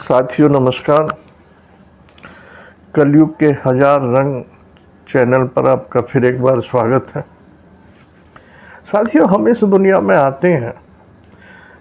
साथियों नमस्कार। कलयुग के हजार रंग चैनल पर आपका फिर एक बार स्वागत है। साथियों, हम इस दुनिया में आते हैं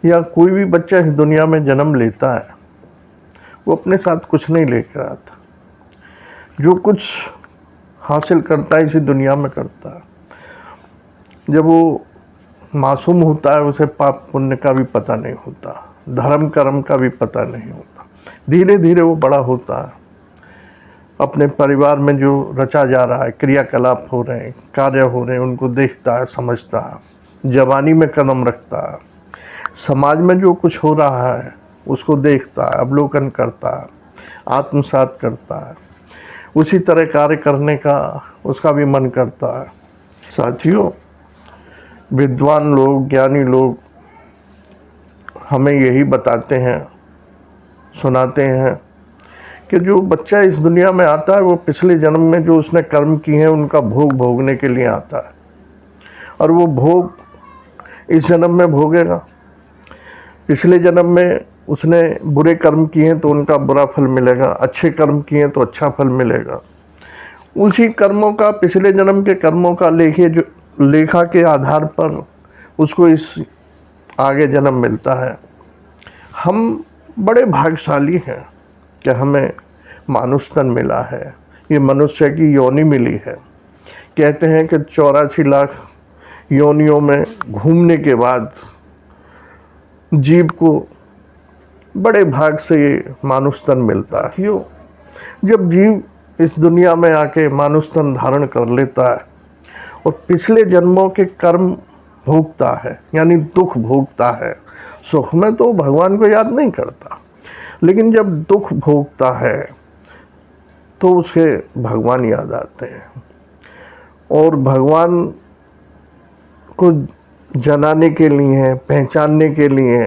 या कोई भी बच्चा इस दुनिया में जन्म लेता है, वो अपने साथ कुछ नहीं लेकर आता। जो कुछ हासिल करता है इसी दुनिया में करता है। जब वो मासूम होता है उसे पाप पुण्य का भी पता नहीं होता, धर्म कर्म का भी पता नहीं होता। धीरे धीरे वो बड़ा होता है, अपने परिवार में जो रचा जा रहा है, क्रियाकलाप हो रहे हैं, कार्य हो रहे हैं, उनको देखता है, समझता है, जवानी में कदम रखता है, समाज में जो कुछ हो रहा है उसको देखता है, अवलोकन करता है, आत्मसात करता है। उसी तरह कार्य करने का उसका भी मन करता है। साथियों, विद्वान लोग, ज्ञानी लोग हमें यही बताते हैं, सुनाते हैं कि जो बच्चा इस दुनिया में आता है वो पिछले जन्म में जो उसने कर्म किए हैं उनका भोग भोगने के लिए आता है, और वो भोग इस जन्म में भोगेगा। पिछले जन्म में उसने बुरे कर्म किए हैं तो उनका बुरा फल मिलेगा, अच्छे कर्म किए हैं तो अच्छा फल मिलेगा। उसी कर्मों का, पिछले जन्म के कर्मों का लेखा के आधार पर उसको इस आगे जन्म मिलता है। हम बड़े भाग्यशाली हैं कि हमें मानुष तन मिला है, ये मनुष्य की योनि मिली है। कहते हैं कि 84 लाख योनियों में घूमने के बाद जीव को बड़े भाग से ये मानुष तन मिलता है। जब जीव इस दुनिया में आके मानुष तन धारण कर लेता है और पिछले जन्मों के कर्म भोगता है, यानी दुख भोगता है। सुख में तो भगवान को याद नहीं करता, लेकिन जब दुख भोगता है तो उसे भगवान याद आते हैं। और भगवान को जनाने के लिए, पहचानने के लिए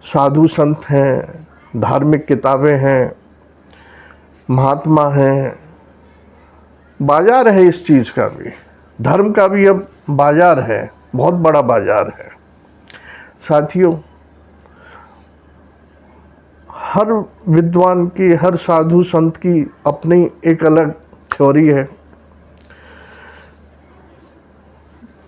साधु संत हैं, धार्मिक किताबें हैं, महात्मा हैं। बाजार है इस चीज़ का भी, धर्म का भी अब बाजार है, बहुत बड़ा बाजार है। साथियों, हर विद्वान की, हर साधु संत की अपनी एक अलग थ्योरी है।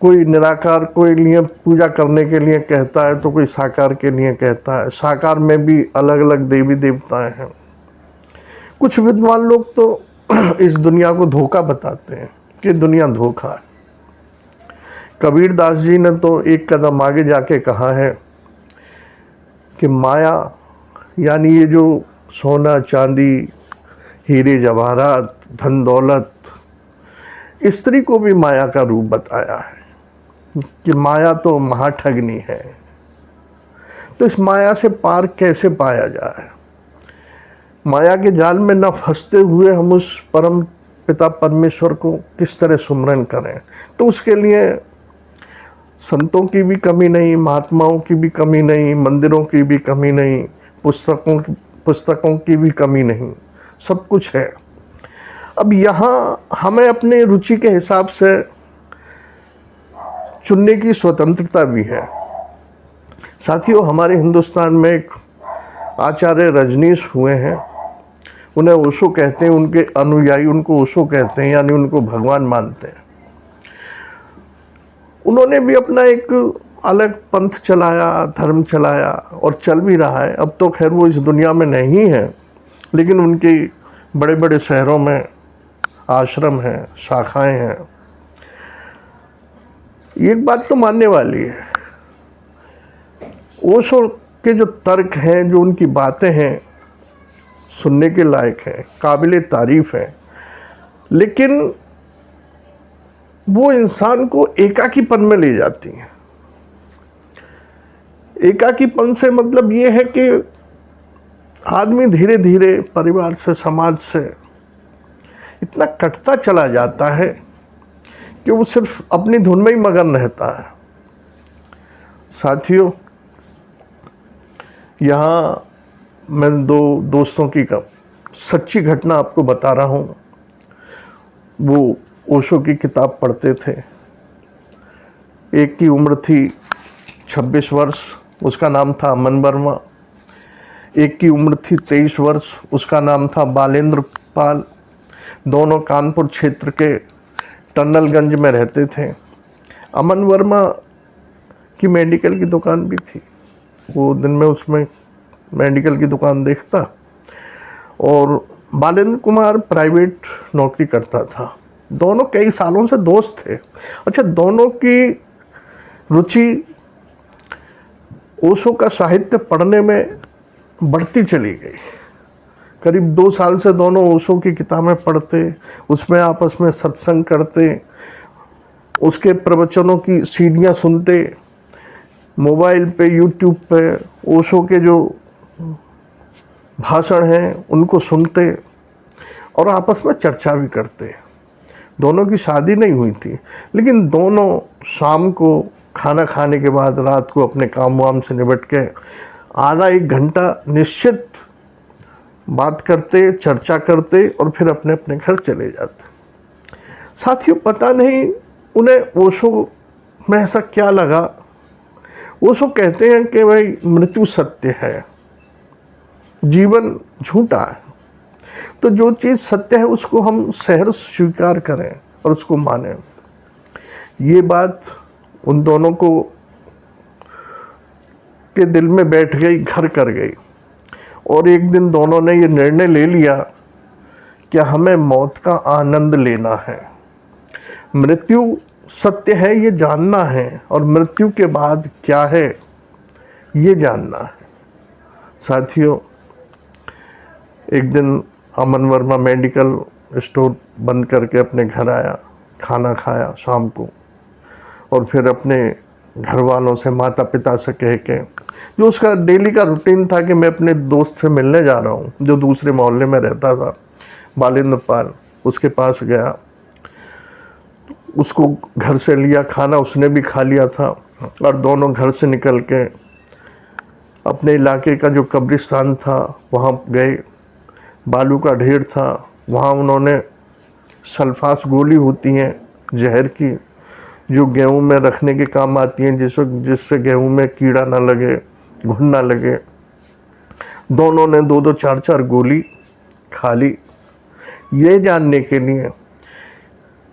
कोई निराकार कोई लिए पूजा करने के लिए कहता है तो कोई साकार के लिए कहता है। साकार में भी अलग अलग देवी देवताएं हैं। कुछ विद्वान लोग तो इस दुनिया को धोखा बताते हैं कि दुनिया धोखा है। कबीर दास जी ने तो एक कदम आगे जाके कहा है कि माया, यानी ये जो सोना चांदी, हीरे जवाहरात, धन दौलत, स्त्री को भी माया का रूप बताया है कि माया तो महाठगनी है। तो इस माया से पार कैसे पाया जाए, माया के जाल में न फंसते हुए हम उस परम पिता परमेश्वर को किस तरह सुमरन करें। तो उसके लिए संतों की भी कमी नहीं, महात्माओं की भी कमी नहीं, मंदिरों की भी कमी नहीं, पुस्तकों की भी कमी नहीं, सब कुछ है। अब यहाँ हमें अपने रुचि के हिसाब से चुनने की स्वतंत्रता भी है। साथियों, हमारे हिंदुस्तान में एक आचार्य रजनीश हुए हैं, उन्हें ओशो कहते हैं। उनके अनुयायी उनको ओशो कहते हैं, यानी उनको भगवान मानते हैं। उन्होंने भी अपना एक अलग पंथ चलाया, धर्म चलाया, और चल भी रहा है। अब तो खैर वो इस दुनिया में नहीं है, लेकिन उनके बड़े बड़े शहरों में आश्रम हैं, शाखाएं हैं। एक बात तो मानने वाली है, ओशो के जो तर्क हैं, जो उनकी बातें हैं, सुनने के लायक हैं, काबिले तारीफ हैं। लेकिन वो इंसान को एकाकीपन में ले जाती हैं। एकाकीपन से मतलब ये है कि आदमी धीरे धीरे परिवार से, समाज से इतना कटता चला जाता है कि वो सिर्फ अपनी धुन में ही मगन रहता है। साथियों, यहाँ मैं दो दोस्तों की सच्ची घटना आपको बता रहा हूँ। वो ओशो की किताब पढ़ते थे। एक की उम्र थी 26 वर्ष, उसका नाम था अमन वर्मा। एक की उम्र थी 23 वर्ष, उसका नाम था बालेंद्र पाल। दोनों कानपुर क्षेत्र के टनलगंज में रहते थे। अमन वर्मा की मेडिकल की दुकान भी थी, वो दिन में उसमें मेडिकल की दुकान देखता, और बालेंद्र कुमार प्राइवेट नौकरी करता था। दोनों कई सालों से दोस्त थे। अच्छा, दोनों की रुचि ओशो का साहित्य पढ़ने में बढ़ती चली गई। करीब 2 साल से दोनों ओशो की किताबें पढ़ते, उसमें आपस में सत्संग करते, उसके प्रवचनों की सीडियाँ सुनते, मोबाइल पे यूट्यूब पे ओशो के जो भाषण हैं उनको सुनते और आपस में चर्चा भी करते। दोनों की शादी नहीं हुई थी, लेकिन दोनों शाम को खाना खाने के बाद रात को अपने काम वाम से निपट के आधा 1 घंटा निश्चित बात करते, चर्चा करते और फिर अपने अपने घर चले जाते। साथियों, पता नहीं उन्हें ओशो में ऐसा क्या लगा। ओशो कहते हैं कि भाई मृत्यु सत्य है, जीवन झूठा है, तो जो चीज़ सत्य है उसको हम सहर्ष स्वीकार करें और उसको मानें। ये बात उन दोनों को के दिल में बैठ गई, घर कर गई, और एक दिन दोनों ने ये निर्णय ले लिया कि हमें मौत का आनंद लेना है। मृत्यु सत्य है ये जानना है, और मृत्यु के बाद क्या है ये जानना है। साथियों, एक दिन अमन वर्मा मेडिकल स्टोर बंद करके अपने घर आया, खाना खाया शाम को, और फिर अपने घर वालों से, माता पिता से कह के, जो उसका डेली का रूटीन था कि मैं अपने दोस्त से मिलने जा रहा हूँ जो दूसरे मोहल्ले में रहता था, बालेंद्र पाल, उसके पास गया। उसको घर से लिया, खाना उसने भी खा लिया था, और दोनों घर से निकल के अपने इलाके का जो कब्रिस्तान था वहाँ गए। बालू का ढेर था, वहाँ उन्होंने सल्फास गोली होती हैं जहर की, जो गेहूं में रखने के काम आती हैं, जिससे गेहूं में कीड़ा ना लगे, घुन ना लगे। दोनों ने 2-2, 4-4 गोली खा ली, ये जानने के लिए,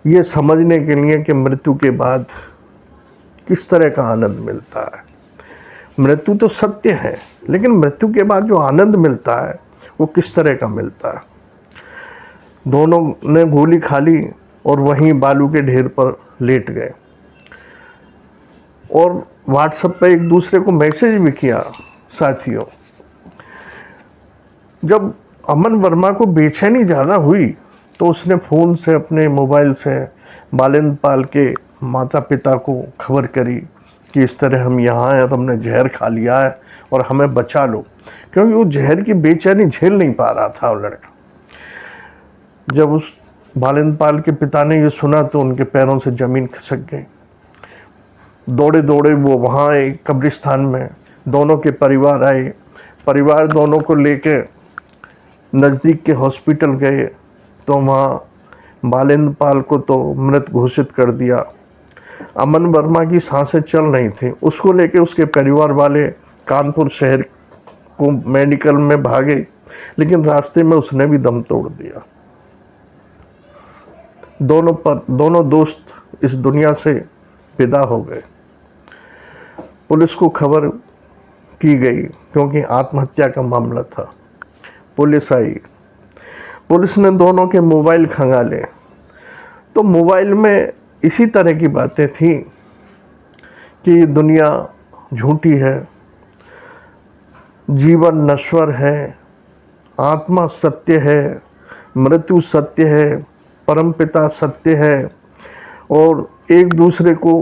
ये समझने के लिए कि मृत्यु के बाद किस तरह का आनंद मिलता है। मृत्यु तो सत्य है, लेकिन मृत्यु के बाद जो आनंद मिलता है वो किस तरह का मिलता है। दोनों ने गोली खा ली और वहीं बालू के ढेर पर लेट गए, और व्हाट्सएप पे एक दूसरे को मैसेज भी किया। साथियों, जब अमन वर्मा को बेचैनी ज़्यादा हुई तो उसने फ़ोन से, अपने मोबाइल से बालेंद्र पाल के माता पिता को खबर करी कि इस तरह हम यहाँ हैं और हमने जहर खा लिया है और हमें बचा लो, क्योंकि वो जहर की बेचैनी झेल नहीं पा रहा था वो लड़का। जब उस बालेंद्र पाल के पिता ने ये सुना तो उनके पैरों से ज़मीन खिसक गई। दौड़े दौड़े वो वहाँ आए कब्रिस्तान में, दोनों के परिवार आए, परिवार दोनों को लेके नज़दीक के हॉस्पिटल गए, तो वहाँ बालेंद्र पाल को तो मृत घोषित कर दिया। अमन वर्मा की सांसें चल रही थी, उसको लेके उसके परिवार वाले कानपुर शहर को मेडिकल में भागे, लेकिन रास्ते में उसने भी दम तोड़ दिया। दोनों दोस्त इस दुनिया से विदा हो गए। पुलिस को खबर की गई, क्योंकि आत्महत्या का मामला था। पुलिस आई, पुलिस ने दोनों के मोबाइल खंगाले, तो मोबाइल में इसी तरह की बातें थी कि दुनिया झूठी है, जीवन नश्वर है, आत्मा सत्य है, मृत्यु सत्य है, परमपिता सत्य है, और एक दूसरे को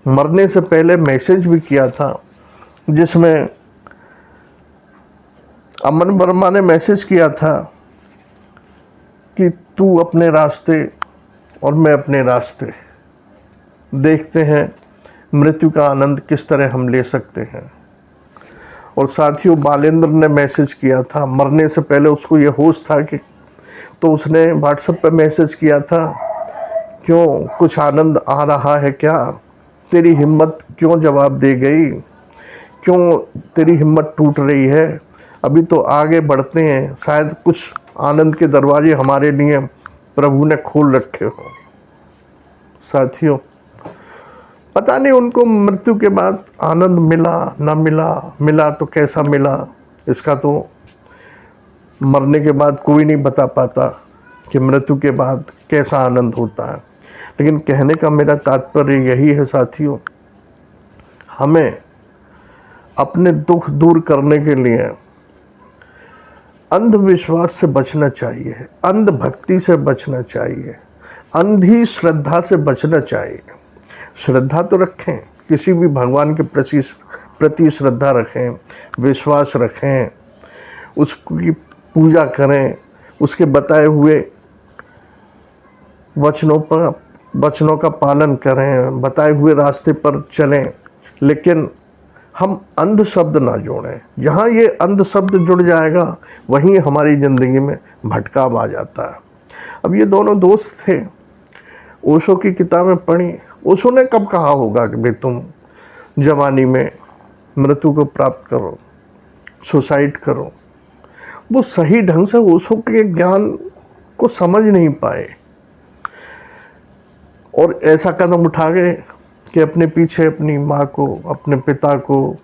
मरने से पहले मैसेज भी किया था, जिसमें अमन वर्मा ने मैसेज किया था कि तू अपने रास्ते और मैं अपने रास्ते, देखते हैं मृत्यु का आनंद किस तरह हम ले सकते हैं। और साथियों, बालेंद्र ने मैसेज किया था, मरने से पहले उसको ये होश था कि, तो उसने व्हाट्सएप पे मैसेज किया था, क्यों, कुछ आनंद आ रहा है क्या, तेरी हिम्मत क्यों जवाब दे गई, क्यों तेरी हिम्मत टूट रही है, अभी तो आगे बढ़ते हैं, शायद कुछ आनंद के दरवाजे हमारे लिए प्रभु ने खोल रखे हो। साथियों, पता नहीं उनको मृत्यु के बाद आनंद मिला ना मिला, मिला तो कैसा मिला, इसका तो मरने के बाद कोई नहीं बता पाता कि मृत्यु के बाद कैसा आनंद होता है। लेकिन कहने का मेरा तात्पर्य यही है साथियों, हमें अपने दुख दूर करने के लिए अंधविश्वास से बचना चाहिए, अंधभक्ति से बचना चाहिए, अंधी श्रद्धा से बचना चाहिए। श्रद्धा तो रखें, किसी भी भगवान के प्रति श्रद्धा रखें, विश्वास रखें, उसकी पूजा करें, उसके बताए हुए वचनों का पालन करें, बताए हुए रास्ते पर चलें। लेकिन हम अंध शब्द ना जोड़ें। जहाँ ये अंध शब्द जुड़ जाएगा वहीं हमारी ज़िंदगी में भटकाव आ जाता है। अब ये दोनों दोस्त थे, ओशो की किताबें पढ़ी। ओशो ने कब कहा होगा कि भाई तुम जवानी में मृत्यु को प्राप्त करो, सुसाइड करो। वो सही ढंग से ओशो के ज्ञान को समझ नहीं पाए और ऐसा कदम उठा गए कि अपने पीछे अपनी माँ को, अपने पिता को,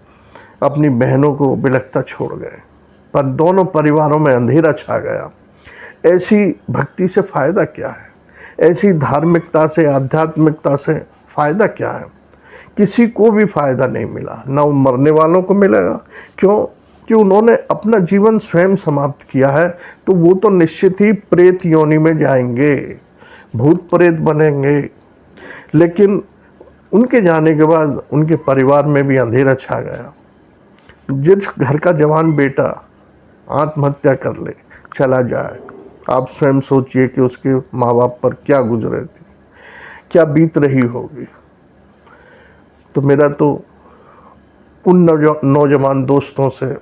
अपनी बहनों को बिलखता छोड़ गए। पर दोनों परिवारों में अंधेरा छा गया। ऐसी भक्ति से फ़ायदा क्या है? ऐसी धार्मिकता से, आध्यात्मिकता से फ़ायदा क्या है? किसी को भी फ़ायदा नहीं मिला, ना मरने वालों को मिलेगा। क्यों? कि उन्होंने अपना जीवन स्वयं समाप्त किया है, तो वो तो निश्चित ही प्रेत योनि में जाएंगे, भूत प्रेत बनेंगे। लेकिन उनके जाने के बाद उनके परिवार में भी अंधेरा छा गया। जिस घर का जवान बेटा आत्महत्या कर ले, चला जाए, आप स्वयं सोचिए कि उसके माँ बाप पर क्या गुजरे थी, क्या बीत रही होगी। तो मेरा तो उन नौजवान दोस्तों से,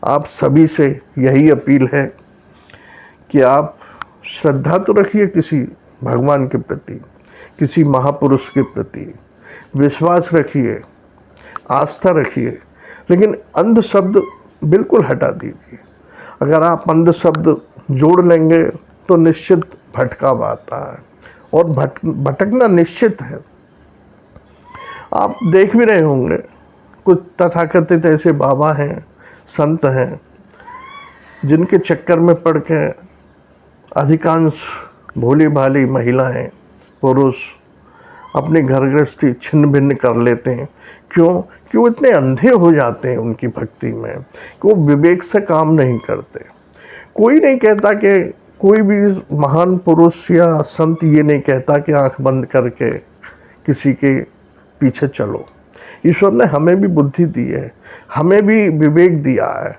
आप सभी से यही अपील है कि आप श्रद्धा तो रखिए किसी भगवान के प्रति, किसी महापुरुष के प्रति, विश्वास रखिए, आस्था रखिए, लेकिन अंध शब्द बिल्कुल हटा दीजिए। अगर आप अंध शब्द जोड़ लेंगे तो निश्चित भटकाव आता है और भटकना निश्चित है। आप देख भी रहे होंगे, कुछ तथाकथित ऐसे बाबा हैं, संत हैं, जिनके चक्कर में पड़ के अधिकांश भोली भाली महिलाएं, पुरुष अपनी घर गृहस्थी छिन्न भिन्न कर लेते हैं। क्यों? कि वो इतने अंधे हो जाते हैं उनकी भक्ति में कि वो विवेक से काम नहीं करते। कोई नहीं कहता कि, कोई भी महान पुरुष या संत ये नहीं कहता कि आंख बंद करके किसी के पीछे चलो। ईश्वर ने हमें भी बुद्धि दी है, हमें भी विवेक दिया है।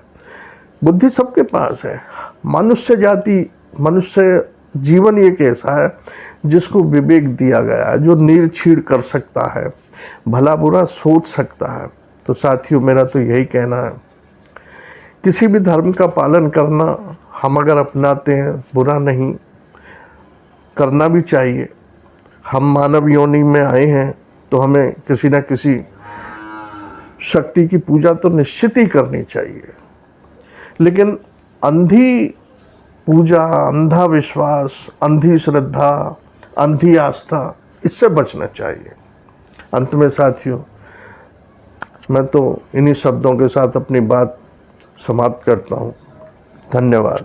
बुद्धि सबके पास है। मनुष्य जाति, मनुष्य जीवन एक ऐसा है जिसको विवेक दिया गया है, जो निर्छीड़ कर सकता है, भला बुरा सोच सकता है। तो साथियों, मेरा तो यही कहना है, किसी भी धर्म का पालन करना हम अगर अपनाते हैं, बुरा नहीं, करना भी चाहिए। हम मानव योनि में आए हैं तो हमें किसी न किसी शक्ति की पूजा तो निश्चित ही करनी चाहिए। लेकिन अंधी पूजा, अंधा विश्वास, अंधी श्रद्धा, अंधी आस्था, इससे बचना चाहिए। अंत में साथियों, मैं तो इन्हीं शब्दों के साथ अपनी बात समाप्त करता हूँ। धन्यवाद।